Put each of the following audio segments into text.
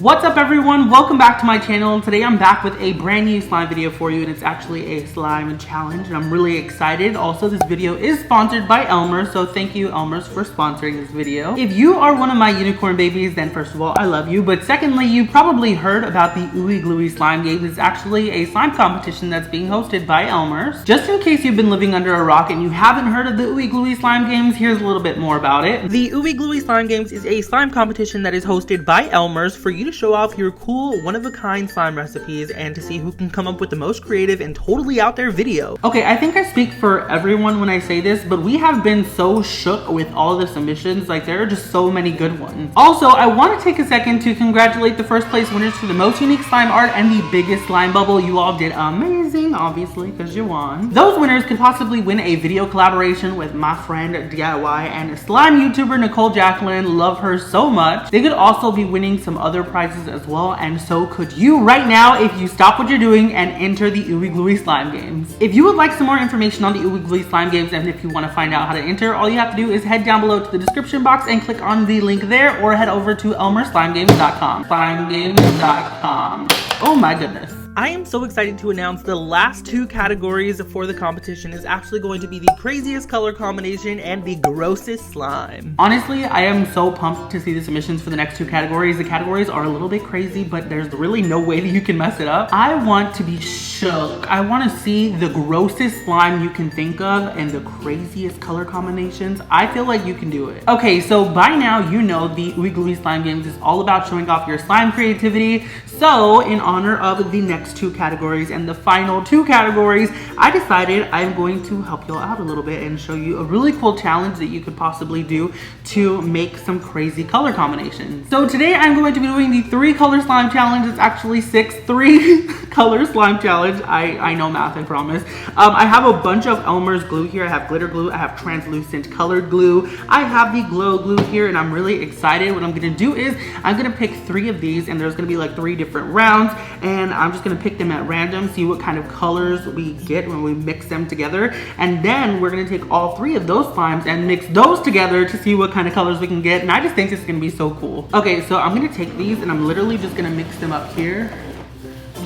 What's up everyone, welcome back to my channel. Today I'm back with a brand new slime video for you, and it's actually a slime challenge and I'm really excited. Also, this video is sponsored by Elmer's, so thank you Elmer's for sponsoring this video. If you are one of my unicorn babies, then first of all, I love you. But secondly, you probably heard about the Ooey Gluey slime game. It's actually a slime competition that's being hosted by Elmer's. Just in case you've been living under a rock and you haven't heard of the Ooey Gluey slime games, here's a little bit more about it. The Ooey Gluey slime games is a slime competition that is hosted by Elmer's for you to show off your cool one-of-a-kind slime recipes and to see who can come up with the most creative and totally out there video. Okay, I think I speak for everyone when I say this, but we have been so shook with all the submissions. Like, there are just so many good ones. Also, I want to take a second to congratulate the first place winners for the most unique slime art and the biggest slime bubble. You all did amazing, obviously, because you won. Those winners could possibly win a video collaboration with my friend DIY and slime YouTuber Nicole Jacqueline. Love her so much. They could also be winning some other prizes as well, and so could you right now if you stop what you're doing and enter the Ooey Gluey slime games. If you would like some more information on the Ooey Gluey slime games, and if you want to find out how to enter, all you have to do is head down below to the description box and click on the link there, or head over to elmerslimegames.com. Slimegames.com. Oh my goodness. I am so excited to announce the last two categories for the competition is actually going to be the craziest color combination and the grossest slime. Honestly, I am so pumped to see the submissions for the next two categories. The categories are a little bit crazy, but there's really no way that you can mess it up. I want to be shook. I want to see the grossest slime you can think of and the craziest color combinations. I feel like you can do it. Okay, so by now you know the Ooey Gluey slime games is all about showing off your slime creativity. So in honor of the next two categories and the final two categories, I decided I'm going to help y'all out a little bit and show you a really cool challenge that you could possibly do to make some crazy color combinations. So today I'm going to be doing the 3-color slime challenge. It's actually 3-color slime challenge. I know math, I promise. I have a bunch of Elmer's glue here. I have glitter glue, I have translucent colored glue, I have the glow glue here, and I'm really excited. What I'm gonna do is I'm gonna pick 3 of these, and there's gonna be like 3 different rounds, and I'm just gonna pick them at random, see what kind of colors we get when we mix them together, and then we're gonna take all 3 of those slimes and mix those together to see what kind of colors we can get. And I just think this is gonna be so cool. Okay, so I'm gonna take these and I'm literally just gonna mix them up here,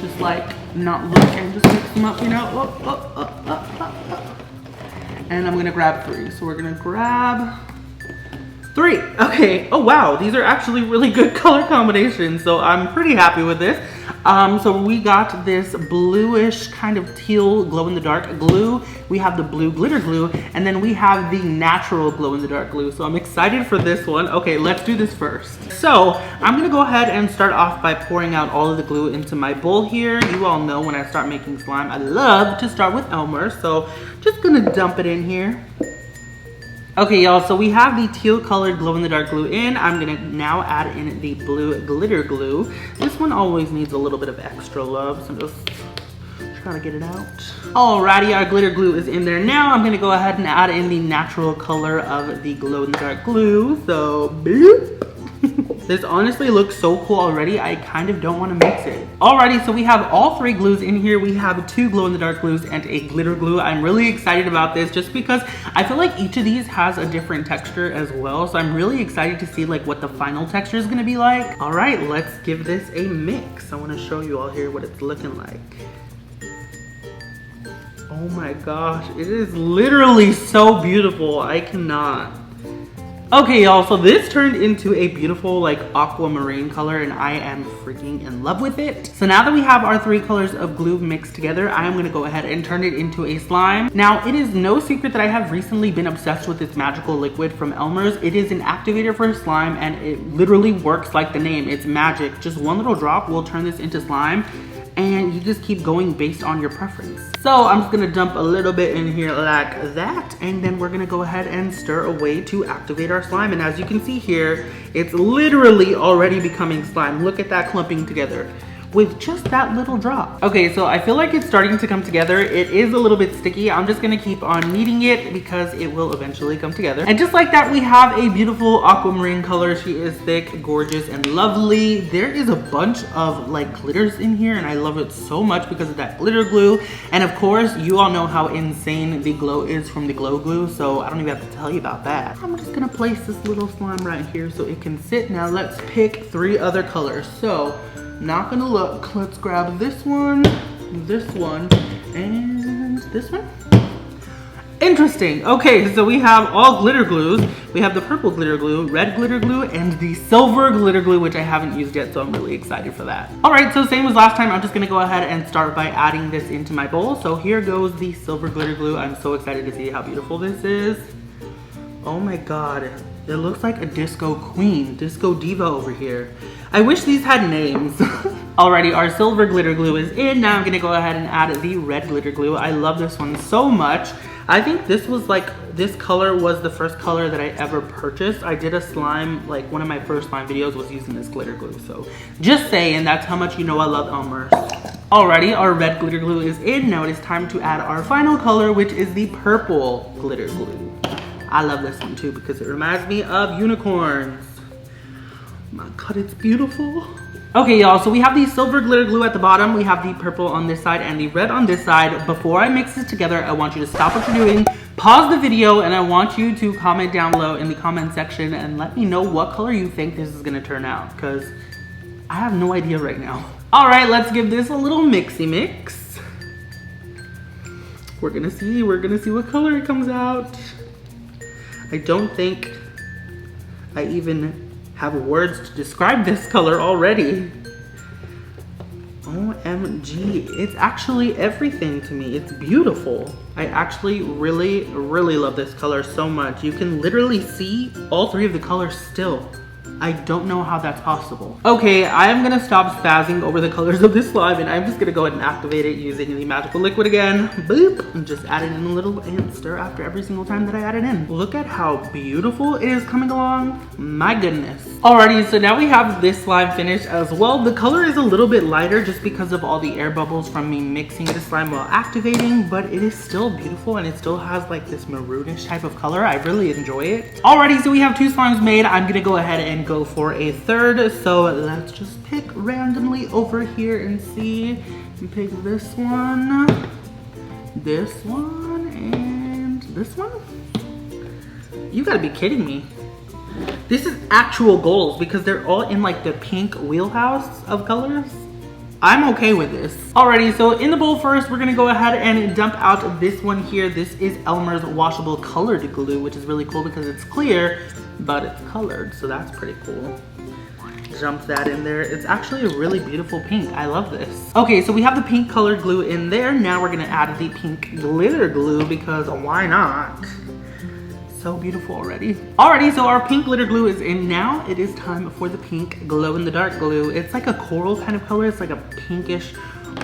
just like not look, and just mix them up, you know. And I'm gonna grab 3. So we're gonna grab 3. Okay. Oh wow, these are actually really good color combinations, so I'm pretty happy with this. So we got this bluish kind of teal glow-in-the-dark glue. We have the blue glitter glue, and then we have the natural glow-in-the-dark glue. So I'm excited for this one. Okay, let's do this first. So I'm gonna go ahead and start off by pouring out all of the glue into my bowl here. You all know when I start making slime, I love to start with Elmer's, so just gonna dump it in here. Okay, y'all, so we have the teal colored glow-in-the-dark glue in. I'm gonna now add in the blue glitter glue. This one always needs a little bit of extra love, so I'm just trying to get it out. Alrighty, our glitter glue is in there now. I'm gonna go ahead and add in the natural color of the glow-in-the-dark glue, so boop. This honestly looks so cool already. I kind of don't want to mix it. Alrighty, so we have all 3 glues in here. We have 2 glow-in-the-dark glues and a glitter glue. I'm really excited about this just because I feel like each of these has a different texture as well. So I'm really excited to see like what the final texture is going to be like. All right, let's give this a mix. I want to show you all here what it's looking like. Oh my gosh, it is literally so beautiful. I cannot. Okay, y'all, so this turned into a beautiful like aquamarine color, and I am freaking in love with it. So now that we have our 3 colors of glue mixed together, I am gonna go ahead and turn it into a slime. Now, it is no secret that I have recently been obsessed with this magical liquid from Elmer's. It is an activator for slime, and it literally works like the name. It's magic. Just one little drop will turn this into slime, and you just keep going based on your preference. So I'm just gonna dump a little bit in here like that, and then we're gonna go ahead and stir away to activate our slime. And as you can see here, it's literally already becoming slime. Look at that clumping together. with just that little drop. Okay, so I feel like it's starting to come together. It is a little bit sticky. I'm just gonna keep on kneading it because it will eventually come together. And just like that, we have a beautiful aquamarine color. She is thick, gorgeous, and lovely. There is a bunch of like glitters in here, and I love it so much because of that glitter glue. And of course, you all know how insane the glow is from the glow glue, so I don't even have to tell you about that. I'm just gonna place this little slime right here so it can sit. Now let's pick 3 other colors. So, not gonna look. Let's grab this one, and this one. Interesting. Okay, so we have all glitter glues. We have the purple glitter glue, red glitter glue, and the silver glitter glue, which I haven't used yet, so I'm really excited for that. All right, so same as last time, I'm just gonna go ahead and start by adding this into my bowl. So here goes the silver glitter glue. I'm so excited to see how beautiful this is. Oh my God, it looks like a disco queen, disco diva over here. I wish these had names. Alrighty, our silver glitter glue is in. Now I'm gonna go ahead and add the red glitter glue. I love this one so much. I think this was like, this color was the first color that I ever purchased. I did a slime, like one of my first slime videos was using this glitter glue. So just saying, that's how much you know I love Elmer's. Alrighty, our red glitter glue is in. Now it is time to add our final color, which is the purple glitter glue. I love this one too because it reminds me of unicorns. Oh my God, it's beautiful. Okay, y'all, so we have the silver glitter glue at the bottom. We have the purple on this side and the red on this side. Before I mix this together, I want you to stop what you're doing, pause the video, and I want you to comment down below in the comment section and let me know what color you think this is gonna turn out, because I have no idea right now. All right, let's give this a little mixy mix. We're gonna see what color it comes out. I don't think I even have words to describe this color already. OMG, it's actually everything to me. It's beautiful. I actually really love this color so much. You can literally see all 3 of the colors still. I don't know how that's possible. Okay, I am gonna stop spazzing over the colors of this slime and I'm just gonna go ahead and activate it using the magical liquid again. Boop, and just add it in a little and stir after every single time that I add it in. Look at how beautiful it is coming along. My goodness. Alrighty, so now we have this slime finished as well. The color is a little bit lighter just because of all the air bubbles from me mixing the slime while activating, but it is still beautiful and it still has like this maroonish type of color. I really enjoy it. Alrighty, so we have 2 slimes made. I'm gonna go ahead and go for a third, so let's just pick randomly over here and see. Pick this one, and this one. You gotta be kidding me. This is actual goals because they're all in like the pink wheelhouse of colors. I'm okay with this. Alrighty, so in the bowl first, we're gonna go ahead and dump out this one here. This is Elmer's washable colored glue, which is really cool because it's clear, but it's colored, so that's pretty cool. Jump that in there. It's actually a really beautiful pink. I love this. Okay, so we have the pink colored glue in there. Now we're gonna add the pink glitter glue because why not? So beautiful already. Alrighty, so our pink glitter glue is in now. It is time for the pink glow in the dark glue. It's like a coral kind of color. It's like a pinkish,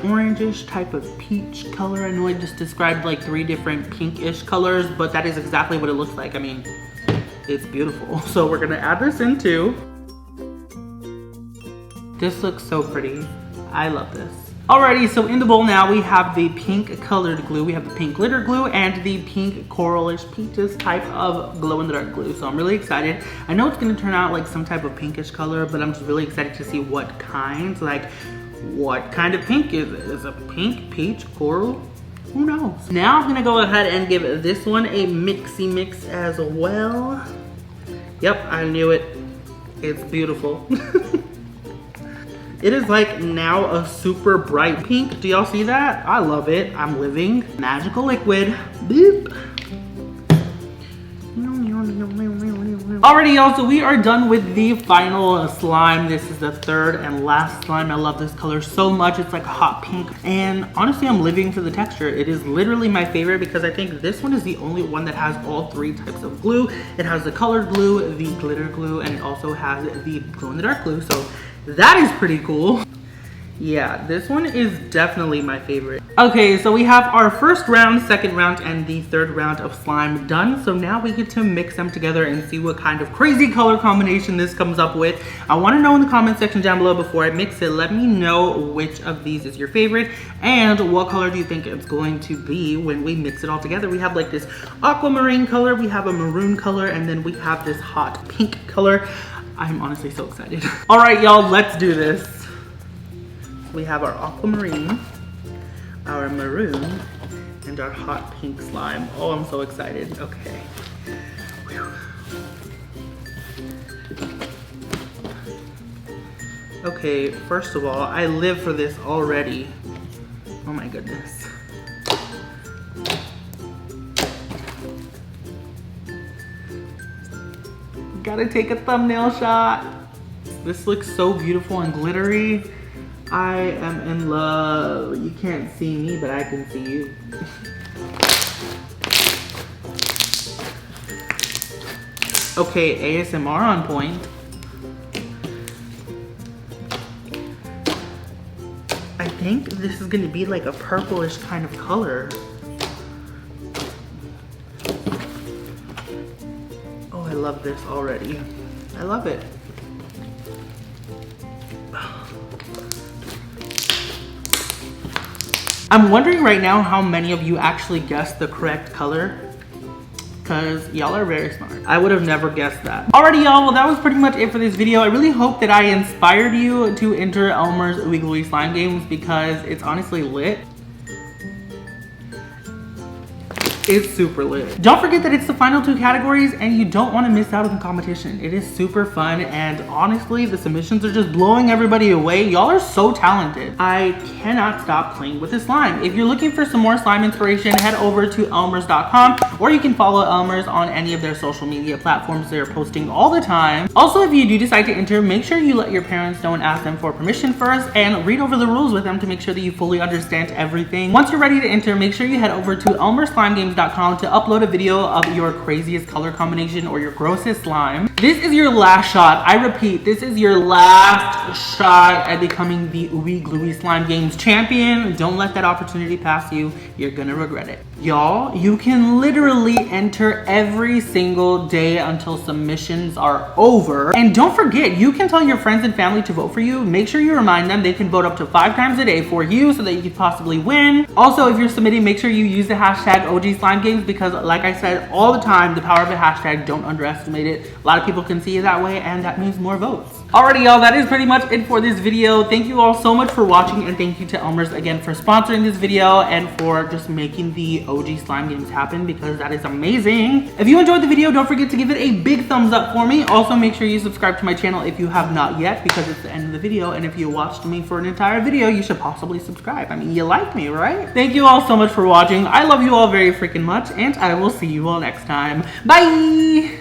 orangish type of peach color. I know I just described like 3 different pinkish colors, but that is exactly what it looks like. I mean, it's beautiful. So we're gonna add this in too. This looks so pretty. I love this. Alrighty, so in the bowl now we have the pink colored glue, we have the pink glitter glue, and the pink coralish peaches type of glow in the dark glue. So I'm really excited. I know it's gonna turn out like some type of pinkish color, but I'm just really excited to see what kind, like what kind of pink is it? Is it pink, peach, coral? Who knows? Now I'm gonna go ahead and give this one a mixy mix as well. Yep, I knew it. It's beautiful. It is like now a super bright pink. Do y'all see that? I love it. I'm living. Magical liquid. Boop. Alrighty, y'all, so we are done with the final slime. This is the 3rd and last slime. I love this color so much. It's like a hot pink. And honestly, I'm living for the texture. It is literally my favorite because I think this one is the only one that has all 3 types of glue. It has the colored glue, the glitter glue, and it also has the glow in the dark glue. So that is pretty cool. Yeah, this one is definitely my favorite. Okay, so we have our first round, second round, and the third round of slime done. So now we get to mix them together and see what kind of crazy color combination this comes up with. I want to know in the comment section down below before I mix it. Let me know which of these is your favorite and what color do you think it's going to be when we mix it all together. We have like this aquamarine color, we have a maroon color, and then we have this hot pink color. I'm honestly so excited. All right, y'all, let's do this. We have our aquamarine, our maroon, and our hot pink slime. Oh, I'm so excited. Okay. Whew. Okay, first of all, I live for this already. Oh my goodness. Gotta take a thumbnail shot. This looks so beautiful and glittery. I am in love. You can't see me, but I can see you. Okay, ASMR on point. I think this is gonna be like a purplish kind of color. Oh, I love this already. I love it. I'm wondering right now how many of you actually guessed the correct color, because y'all are very smart. I would have never guessed that. Alrighty, y'all, well, that was pretty much it for this video. I really hope that I inspired you to enter Elmer's Wiggly Slime Games because it's honestly lit. It's super lit. Don't forget that it's the final 2 categories and you don't want to miss out on the competition. It is super fun and honestly, the submissions are just blowing everybody away. Y'all are so talented. I cannot stop playing with this slime. If you're looking for some more slime inspiration, head over to elmers.com or you can follow Elmers on any of their social media platforms. They're posting all the time. Also, if you do decide to enter, make sure you let your parents know and ask them for permission first and read over the rules with them to make sure that you fully understand everything. Once you're ready to enter, make sure you head over to elmerslimegames.com to upload a video of your craziest color combination or your grossest slime. This is your last shot. I repeat, this is your last shot at becoming the Ooey Gluey Slime Games champion. Don't let that opportunity pass you. You're gonna regret it. Y'all, you can literally enter every single day until submissions are over. And don't forget, you can tell your friends and family to vote for you. Make sure you remind them they can vote up to 5 times a day for you so that you can possibly win. Also, if you're submitting, make sure you use the hashtag OGSlimeGames because like I said all the time, the power of a hashtag, don't underestimate it. A lot of people can see it that way and that means more votes. Alrighty, y'all, that is pretty much it for this video. Thank you all so much for watching and thank you to Elmers again for sponsoring this video and for just making the OG Slime Games happen because that is amazing. If you enjoyed the video, don't forget to give it a big thumbs up for me. Also, make sure you subscribe to my channel if you have not yet because it's the end of the video and if you watched me for an entire video, you should possibly subscribe. I mean, you like me, right? Thank you all so much for watching. I love you all very freaking much and I will see you all next time. Bye!